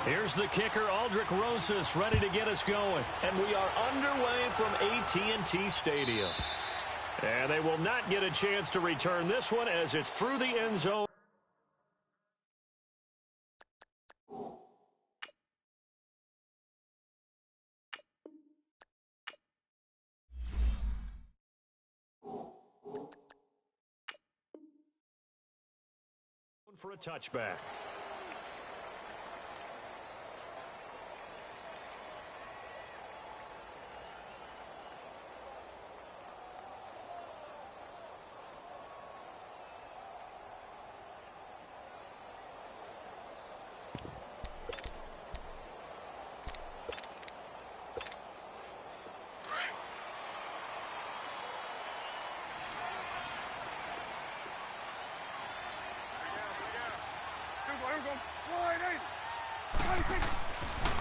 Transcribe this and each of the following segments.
Here's the kicker, Aldrich Rosas, ready to get us going. And we are underway from AT&T Stadium. And they will not get a chance to return this one as it's through the end zone. For a touchback.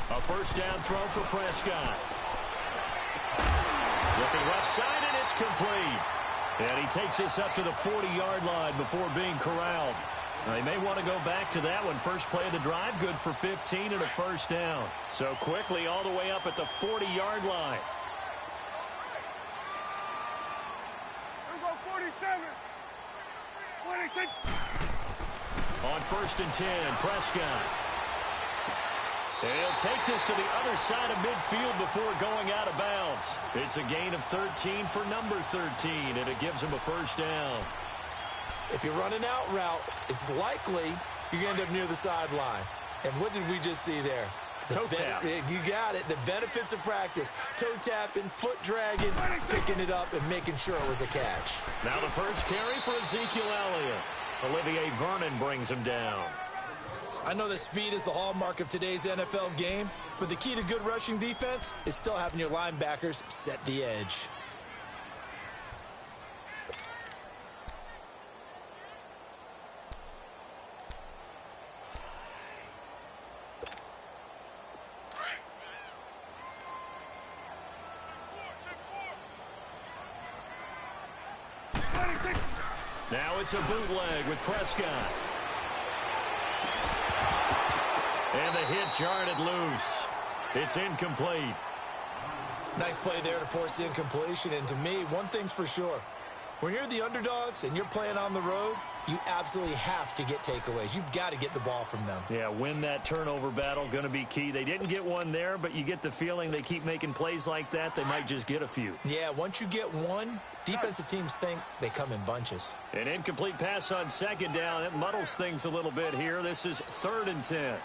A first down throw for Prescott. Looking left side, and it's complete. And he takes this up to the 40-yard line before being corralled. They may want to go back to that one. First play of the drive, good for 15 and a first down. So quickly all the way up at the 40-yard line. Here we go, 47. 26. On first and 10, Prescott. He'll take this to the other side of midfield before going out of bounds. It's a gain of 13 for number 13, and it gives him a first down. If you're running out route, it's likely you're going to end up near the sideline. And what did we just see there? Toe tap. You got it. The benefits of practice. Toe tapping, foot dragging, picking it up, and making sure it was a catch. Now the first carry for Ezekiel Elliott. Olivier Vernon brings him down. I know that speed is the hallmark of today's NFL game, but the key to good rushing defense is still having your linebackers set the edge. Now it's a bootleg with Prescott. And the hit jarred it loose. It's incomplete. Nice play there to force the incompletion. And to me, one thing's for sure. When you're the underdogs and you're playing on the road, you absolutely have to get takeaways. You've got to get the ball from them. Yeah, win that turnover battle, going to be key. They didn't get one there, but you get the feeling they keep making plays like that, they might just get a few. Yeah, once you get one, defensive teams think they come in bunches. An incomplete pass on second down. It muddles things a little bit here. This is 3rd and 10.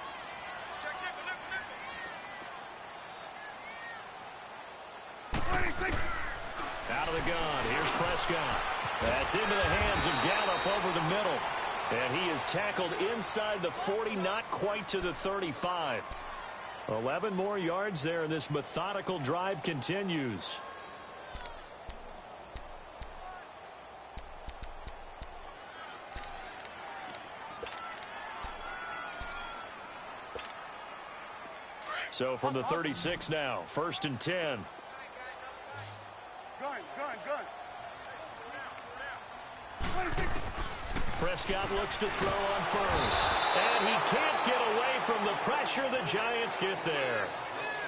Out of the gun. Here's Prescott. That's into the hands of Gallup over the middle. And he is tackled inside the 40, not quite to the 35. 11 more yards there, and this methodical drive continues. So from the 36 now, 1st and 10. Gun. Prescott looks to throw on first. And he can't get away from the pressure. The Giants get there.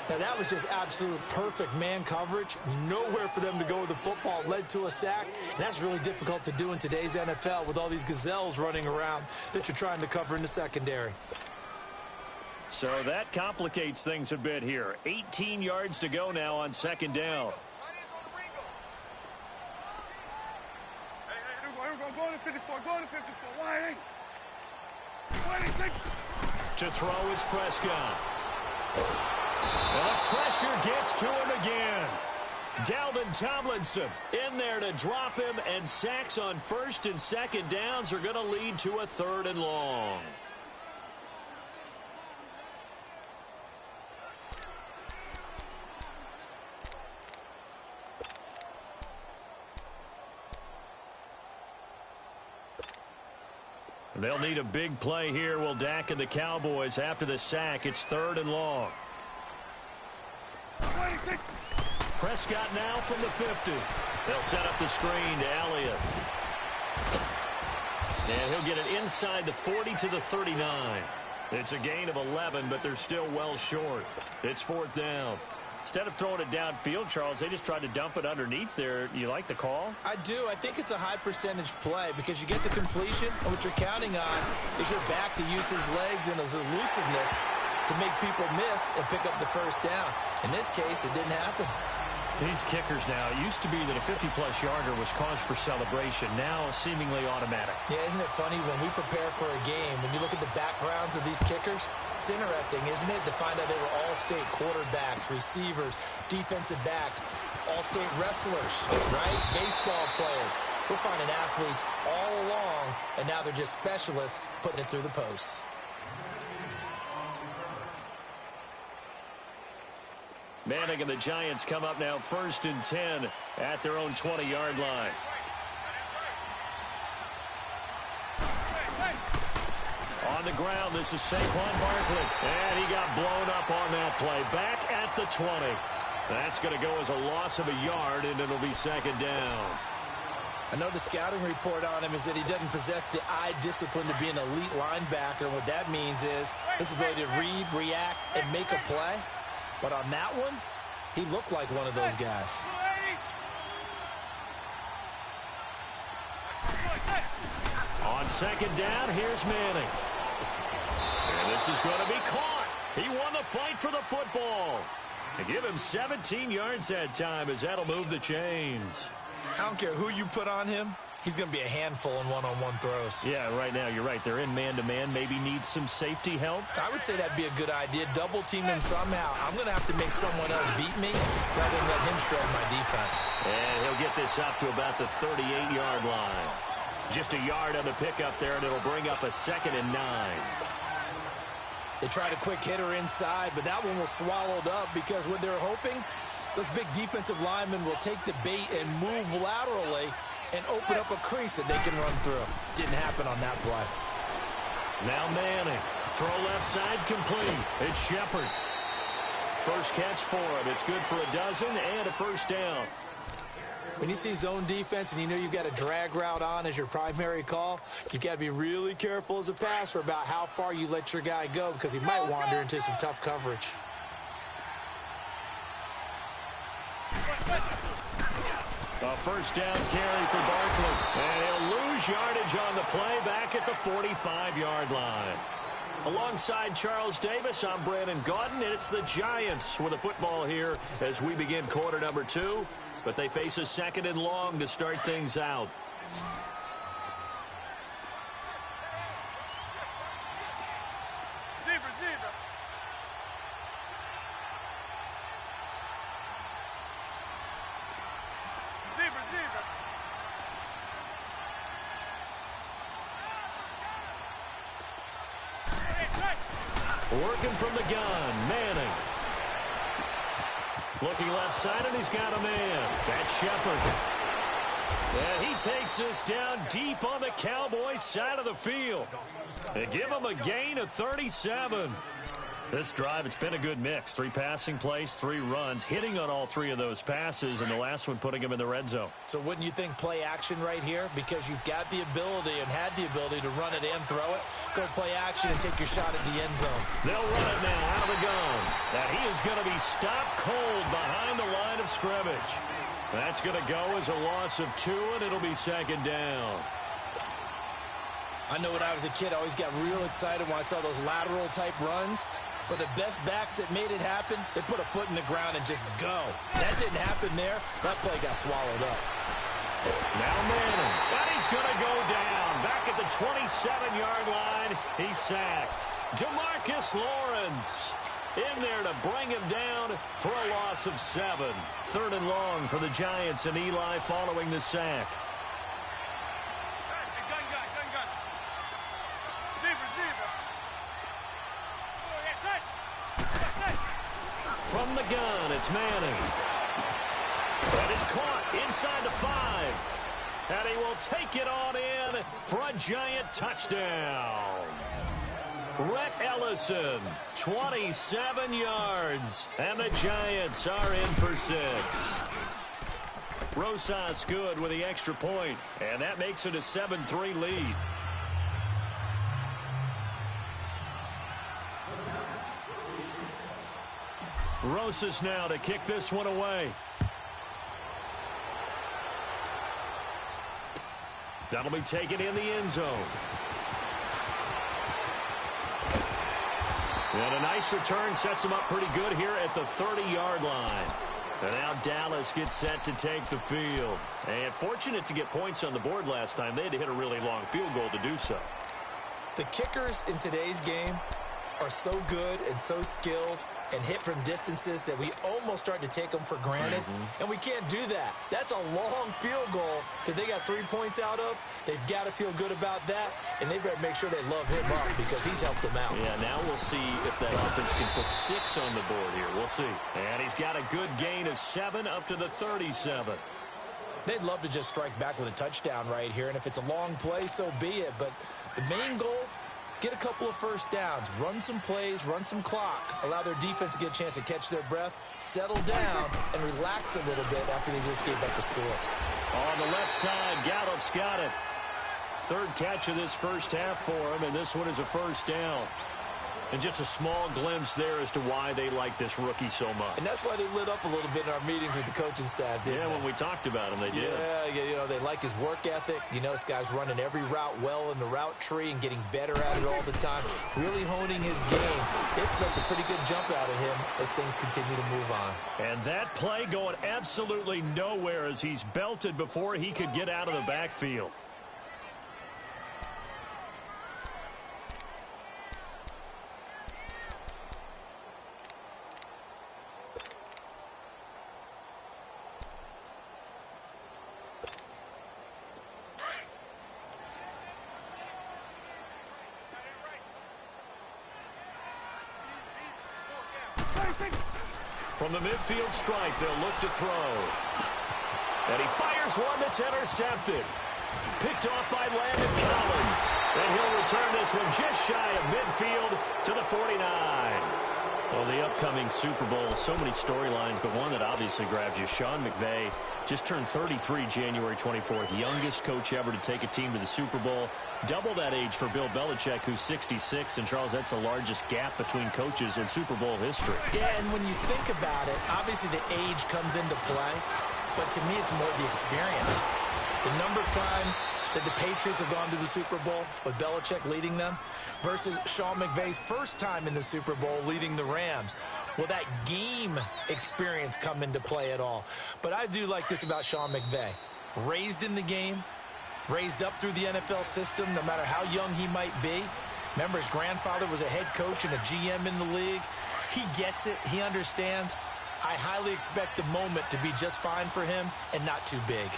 Now, that was just absolute perfect man coverage. Nowhere for them to go with the football. Led to a sack. And that's really difficult to do in today's NFL with all these gazelles running around that you're trying to cover in the secondary. So that complicates things a bit here. 18 yards to go now on 2nd down. Go to 54. Why? 26. To throw is Prescott. And the pressure gets to him again. Dalvin Tomlinson in there to drop him, and sacks on 1st and 2nd downs are going to lead to a 3rd and long. They'll need a big play here. Will Dak and the Cowboys after the sack. It's 3rd and long. Prescott now from the 50. They'll set up the screen to Elliott. And he'll get it inside the 40 to the 39. It's a gain of 11, but they're still well short. It's 4th down. Instead of throwing it downfield, Charles, they just tried to dump it underneath there. You like the call? I do. I think it's a high-percentage play because you get the completion, and what you're counting on is your back to use his legs and his elusiveness to make people miss and pick up the first down. In this case, it didn't happen. These kickers now, it used to be that a 50-plus yarder was cause for celebration. Now, seemingly automatic. Yeah, isn't it funny when we prepare for a game, when you look at the backgrounds of these kickers, it's interesting, isn't it, to find out they were all-state quarterbacks, receivers, defensive backs, all-state wrestlers, right? Baseball players. We're finding athletes all along, and now they're just specialists putting it through the posts. Manning and the Giants come up now 1st and 10 at their own 20-yard line. On the ground, this is Saquon Barkley. And he got blown up on that play. Back at the 20. That's going to go as a loss of a yard, and it'll be 2nd down. I know the scouting report on him is that he doesn't possess the eye discipline to be an elite linebacker. What that means is his ability to read, react, and make a play. But on that one, he looked like one of those guys. On 2nd down, here's Manning. And this is going to be caught. He won the fight for the football. And give him 17 yards that time as that'll move the chains. I don't care who you put on him. He's going to be a handful in one-on-one throws. Yeah, right now, you're right. They're in man-to-man. Maybe needs some safety help. I would say that'd be a good idea. Double-team him somehow. I'm going to have to make someone else beat me rather than let him shred my defense. And he'll get this up to about the 38-yard line. Just a yard on the pickup there, and it'll bring up a 2nd and 9. They tried a quick hitter inside, but that one was swallowed up because what they're hoping, those big defensive linemen will take the bait and move laterally and open up a crease that they can run through. Didn't happen on that play. Now Manning. Throw left side complete. It's Shepard. First catch for him. It's good for a dozen and a 1st down. When you see zone defense and you know you've got a drag route on as your primary call, you've got to be really careful as a passer about how far you let your guy go because he might wander into some tough coverage. A 1st down carry for Barkley. And he'll lose yardage on the play back at the 45-yard line. Alongside Charles Davis, I'm Brandon Gaudin, and it's the Giants with the football here as we begin quarter number 2. But they face a 2nd and long to start things out. Working from the gun, Manning. Looking left side, and he's got a man. That's Shepard. And he takes this down deep on the Cowboys' side of the field. They give him a gain of 37. This drive, it's been a good mix. 3 passing plays, 3 runs, hitting on all 3 of those passes, and the last one putting him in the red zone. So wouldn't you think play action right here? Because you've got the ability and had the ability to run it and throw it. Go play action and take your shot at the end zone. They'll run it now out of the gun. Now he is going to be stopped cold behind the line of scrimmage. That's going to go as a loss of 2, and it'll be 2nd down. I know when I was a kid, I always got real excited when I saw those lateral-type runs. But the best backs that made it happen, they put a foot in the ground and just go. That didn't happen there. That play got swallowed up. Now Manning. And he's going to go down. Back at the 27-yard line, he's sacked. Demarcus Lawrence in there to bring him down for a loss of 7. 3rd and long for the Giants and Eli following the sack. From the gun, it's Manning. That is caught inside the 5. And he will take it on in for a Giant touchdown. Rhett Ellison, 27 yards. And the Giants are in for 6. Rosas good with the extra point. And that makes it a 7-3 lead. Rosas now to kick this one away. That'll be taken in the end zone. And a nice return sets him up pretty good here at the 30-yard line. And now Dallas gets set to take the field. And fortunate to get points on the board last time. They had to hit a really long field goal to do so. The kickers in today's game are so good and so skilled and hit from distances that we almost start to take them for granted. And we can't do that. That's a long field goal that they got 3 points out of. They've got to feel good about that, and they better make sure they love him up because he's helped them out. Yeah, now we'll see if that offense can put 6 on the board here. We'll see. And he's got a good gain of 7 up to the 37. They'd love to just strike back with a touchdown right here, and if it's a long play, so be it. But the main goal, get a couple of first downs, run some plays, run some clock, allow their defense to get a chance to catch their breath, settle down, and relax a little bit after they just gave up the score. On the left side, Gallup's got it. Third catch of this first half for him, and this one is a first down. And just a small glimpse there as to why they like this rookie so much. And that's why they lit up a little bit in our meetings with the coaching staff, didn't they? Yeah, when we talked about him, they did. Yeah, you know, they like his work ethic. You know, this guy's running every route well in the route tree and getting better at it all the time, really honing his game. They expect a pretty good jump out of him as things continue to move on. And that play going absolutely nowhere as he's belted before he could get out of the backfield. From the midfield strike, they'll look to throw. And he fires one that's intercepted. Picked off by Landon Collins. And he'll return this one just shy of midfield to the 49. Well, the upcoming Super Bowl, so many storylines, but one that obviously grabs you. Sean McVay just turned 33 January 24th. Youngest coach ever to take a team to the Super Bowl. Double that age for Bill Belichick, who's 66. And, Charles, that's the largest gap between coaches in Super Bowl history. Yeah, and when you think about it, obviously the age comes into play. But to me, it's more the experience. The number of times that the Patriots have gone to the Super Bowl with Belichick leading them versus Sean McVay's first time in the Super Bowl leading the Rams. Will that game experience come into play at all? But I do like this about Sean McVay. Raised in the game, raised up through the NFL system, no matter how young he might be. Remember, his grandfather was a head coach and a GM in the league. He gets it. He understands. I highly expect the moment to be just fine for him and not too big.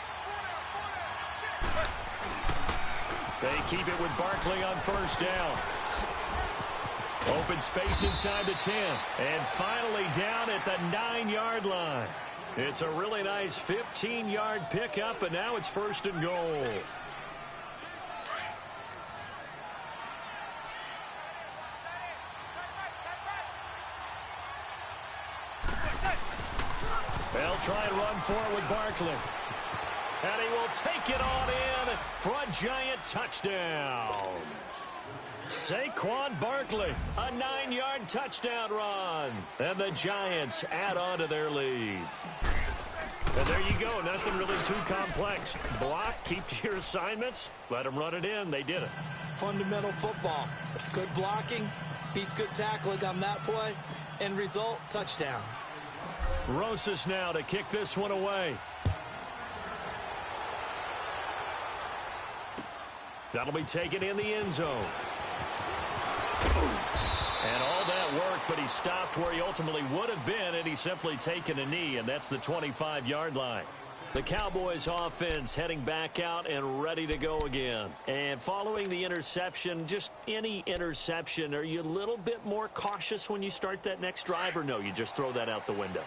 They keep it with Barkley on first down. Open space inside the 10. And finally down at the 9-yard line. It's a really nice 15-yard pickup, and now it's first and goal. They'll try and run for it with Barkley. And he will take it on in for a giant touchdown. Saquon Barkley, a 9-yard touchdown run. And the Giants add on to their lead. And there you go. Nothing really too complex. Block, keep to your assignments, let them run it in. They did it. Fundamental football. Good blocking, beats good tackling on that play. End result, touchdown. Rosas now to kick this one away. That'll be taken in the end zone. And all that work, but he stopped where he ultimately would have been, and he's simply taken a knee, and that's the 25-yard line. The Cowboys offense heading back out and ready to go again. And following the interception, just any interception, are you a little bit more cautious when you start that next drive, or no, you just throw that out the window?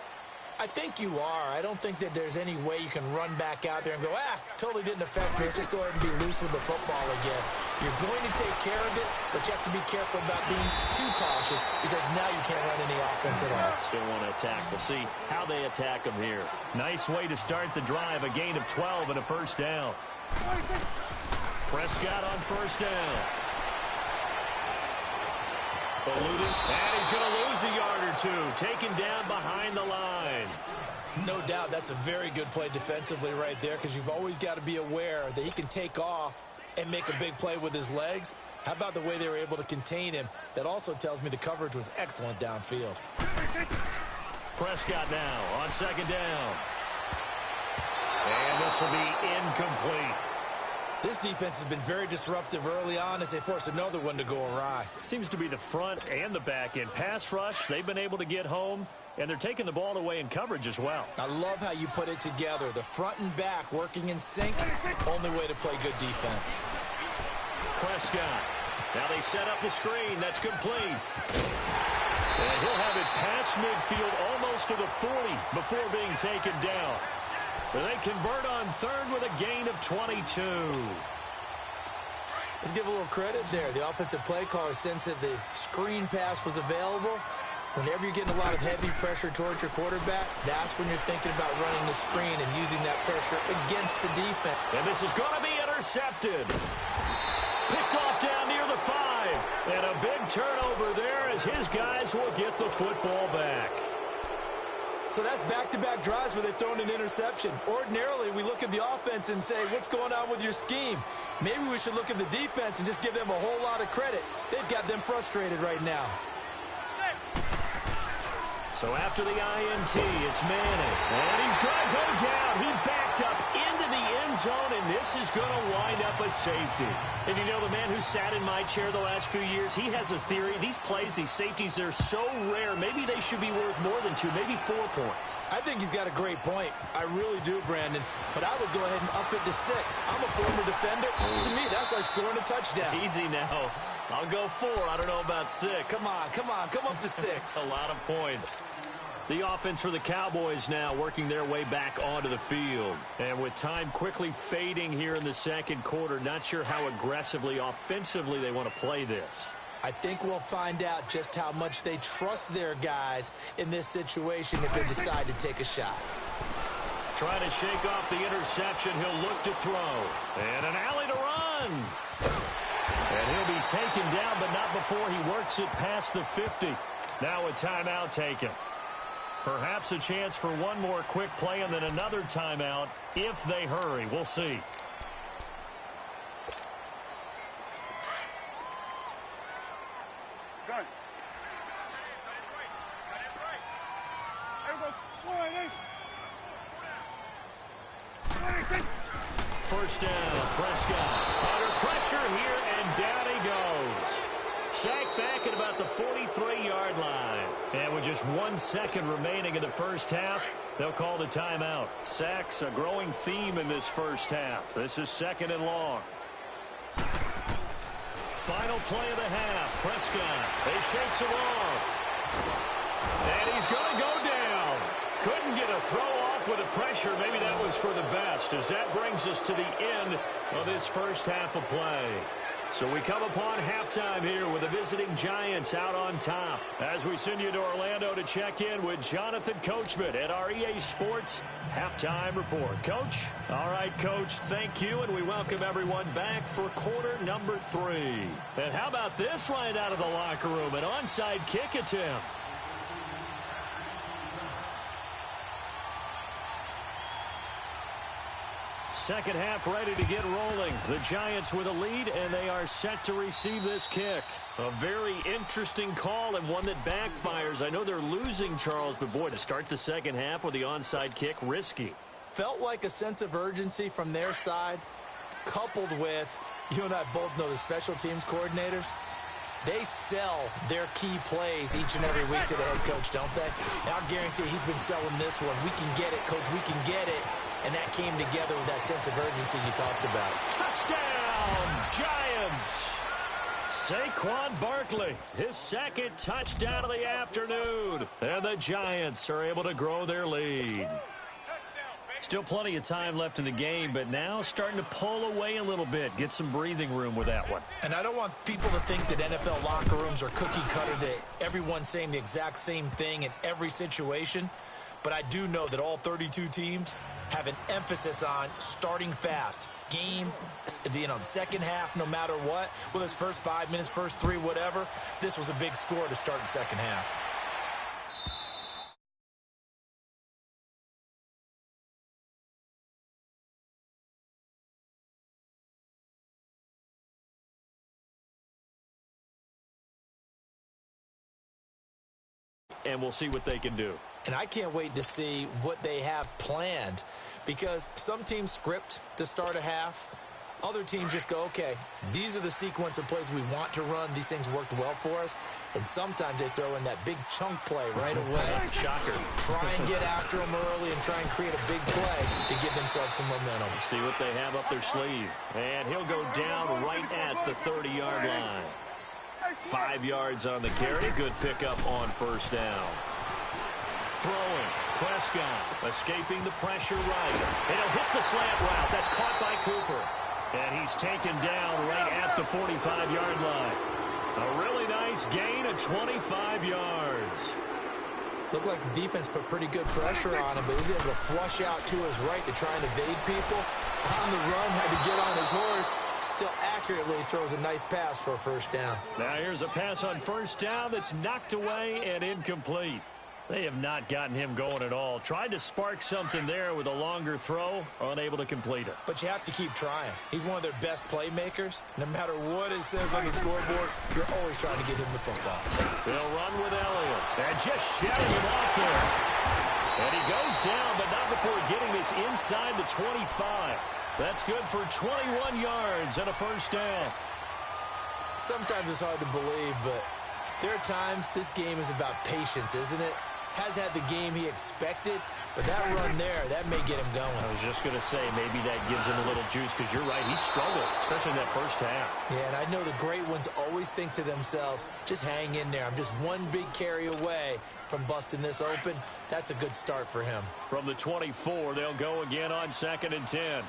I think you are. I don't think that there's any way you can run back out there and go, totally didn't affect me. Let's just go ahead and be loose with the football again. You're going to take care of it, but you have to be careful about being too cautious because now you can't run any offense at all. Still want to attack. We'll see how they attack them here. Nice way to start the drive. A gain of 12 and a first down. Prescott on first down. Eluding, and he's going to lose a yard or two. Taken down behind the line. No doubt that's a very good play defensively right there, because you've always got to be aware that he can take off and make a big play with his legs. How about the way they were able to contain him? That also tells me the coverage was excellent downfield. Prescott now on second down. And this will be incomplete. This defense has been very disruptive early on as they force another one to go awry. Seems to be the front and the back end. Pass rush, they've been able to get home, and they're taking the ball away in coverage as well. I love how you put it together. The front and back working in sync. Only way to play good defense. Prescott. Now they set up the screen. That's complete. And he'll have it past midfield almost to the 40 before being taken down. But they convert on third with a gain of 22. Let's give a little credit there. The offensive play caller sensed that the screen pass was available. Whenever you're getting a lot of heavy pressure towards your quarterback, that's when you're thinking about running the screen and using that pressure against the defense. And this is going to be intercepted. Picked off down near the 5. And a big turnover there as his guys will get the football back. So that's back-to-back drives where they've thrown an interception. Ordinarily, we look at the offense and say, what's going on with your scheme? Maybe we should look at the defense and just give them a whole lot of credit. They've got them frustrated right now. So after the INT, it's Manning. And he's going to go down. He backed up into the end zone, and this is going to wind up a safety. And you know, the man who sat in my chair the last few years, he has a theory. These plays, these safeties, they're so rare. Maybe they should be worth more than 2, maybe 4 points. I think he's got a great point. I really do, Brandon. But I would go ahead and up it to 6. I'm a former defender. To me, that's like scoring a touchdown. Easy now. I'll go 4. I don't know about 6. Come on. Come up to 6. A lot of points. The offense for the Cowboys now working their way back onto the field. And with time quickly fading here in the second quarter, not sure how aggressively, offensively they want to play this. I think we'll find out just how much they trust their guys in this situation if they decide to take a shot. Trying to shake off the interception. He'll look to throw. And an alley to run. And he'll be taken down, but not before he works it past the 50. Now a timeout taken. Perhaps a chance for one more quick play and then another timeout if they hurry. We'll see. Gun. First down, Prescott. Under pressure here, and down he goes. Sacked back at about the 43-yard line. And with just 1 second remaining in the first half, they'll call the timeout. Sacks, a growing theme in this first half. This is 2nd and long. Final play of the half. Prescott. He shakes him off. And he's going to go down. Couldn't get a throw off with the pressure. Maybe that was for the best, as that brings us to the end of this first half of play. So we come upon halftime here with the visiting Giants out on top. As we send you to Orlando to check in with Jonathan Coachman at our EA Sports Halftime Report. Coach? All right, Coach, thank you, and we welcome everyone back for quarter number 3. And how about this right out of the locker room? An onside kick attempt. Second half ready to get rolling. The Giants with a lead, and they are set to receive this kick. A very interesting call and one that backfires. I know they're losing, Charles, but boy, to start the second half with the onside kick, risky. Felt like a sense of urgency from their side, coupled with, you and I both know the special teams coordinators. They sell their key plays each and every week to the head coach, don't they? And I'll guarantee he's been selling this one. We can get it, Coach. We can get it. And that came together with that sense of urgency you talked about. Touchdown, Giants! Saquon Barkley, his second touchdown of the afternoon. And the Giants are able to grow their lead. Still plenty of time left in the game, but now starting to pull away a little bit. Get some breathing room with that one. And I don't want people to think that NFL locker rooms are cookie cutter, that everyone's saying the exact same thing in every situation. but I do know that all 32 teams have an emphasis on starting fast. Game, the second half, no matter what, whether it's first 5 minutes, first 3, whatever, this was a big score to start the second half. And we'll see what they can do. And I can't wait to see what they have planned, because some teams script to start a half. Other teams just go, okay, these are the sequence of plays we want to run. These things worked well for us. And sometimes they throw in that big chunk play right away. Shocker. Try and get after them early and try and create a big play to give themselves some momentum. See what they have up their sleeve. And he'll go down right at the 30-yard line. 5 yards on the carry. Good pickup on first down. Throwing. Prescott escaping the pressure right. And he'll hit the slant route. That's caught by Cooper. And he's taken down right at the 45-yard line. A really nice gain of 25 yards. Looked like the defense put pretty good pressure on him, but he's able to flush out to his right to try and evade people. On the run, had to get on his horse. Still accurately throws a nice pass for a first down. Now here's a pass on first down that's knocked away and incomplete. They have not gotten him going at all. Tried to spark something there with a longer throw, unable to complete it. But you have to keep trying. He's one of their best playmakers. No matter what it says on the scoreboard, you're always trying to get him the football. They'll run with Elliott. And just shouting him off there. And he goes down, but not before getting this inside the 25. That's good for 21 yards and a first down. Sometimes it's hard to believe, but there are times this game is about patience, isn't it? Has had the game he expected, but that run there, that may get him going. I was just going to say, maybe that gives him a little juice, because you're right, he struggled, especially in that first half. Yeah, and I know the great ones always think to themselves, just hang in there. I'm just one big carry away from busting this open. That's a good start for him. From the 24, they'll go again on 2nd and 10.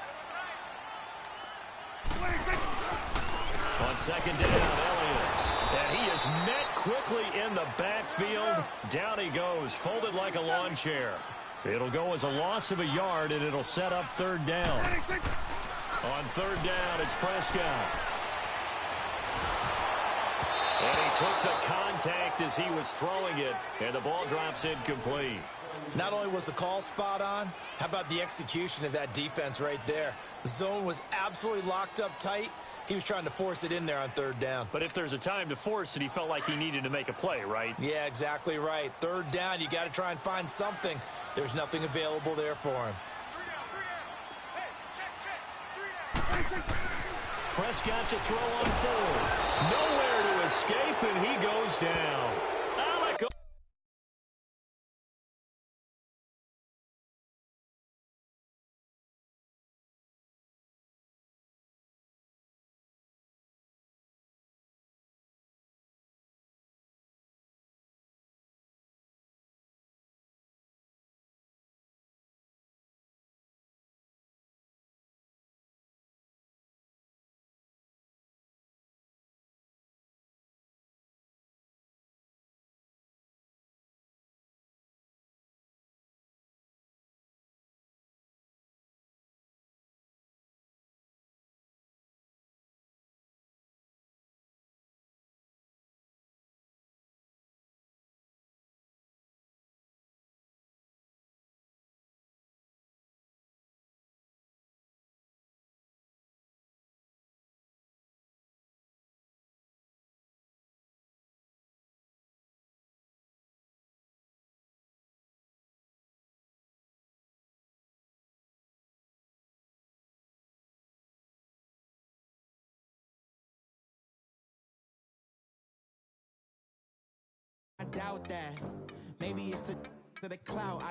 On second down, Elliott. And he is met quickly in the backfield. Down he goes, folded like a lawn chair. It'll go as a loss of a yard, and it'll set up third down. On third down, it's Prescott. And he took the contact as he was throwing it, and the ball drops incomplete. Not only was the call spot on, how about the execution of that defense right there? The zone was absolutely locked up tight. He was trying to force it in there on third down. But if there's a time to force it, he felt like he needed to make a play, right? Yeah, exactly right. Third down, you got to try and find something. There's nothing available there for him. Prescott to throw on fourth. Nowhere to escape, and he goes down. Alec. I doubt that. Maybe it's the clout.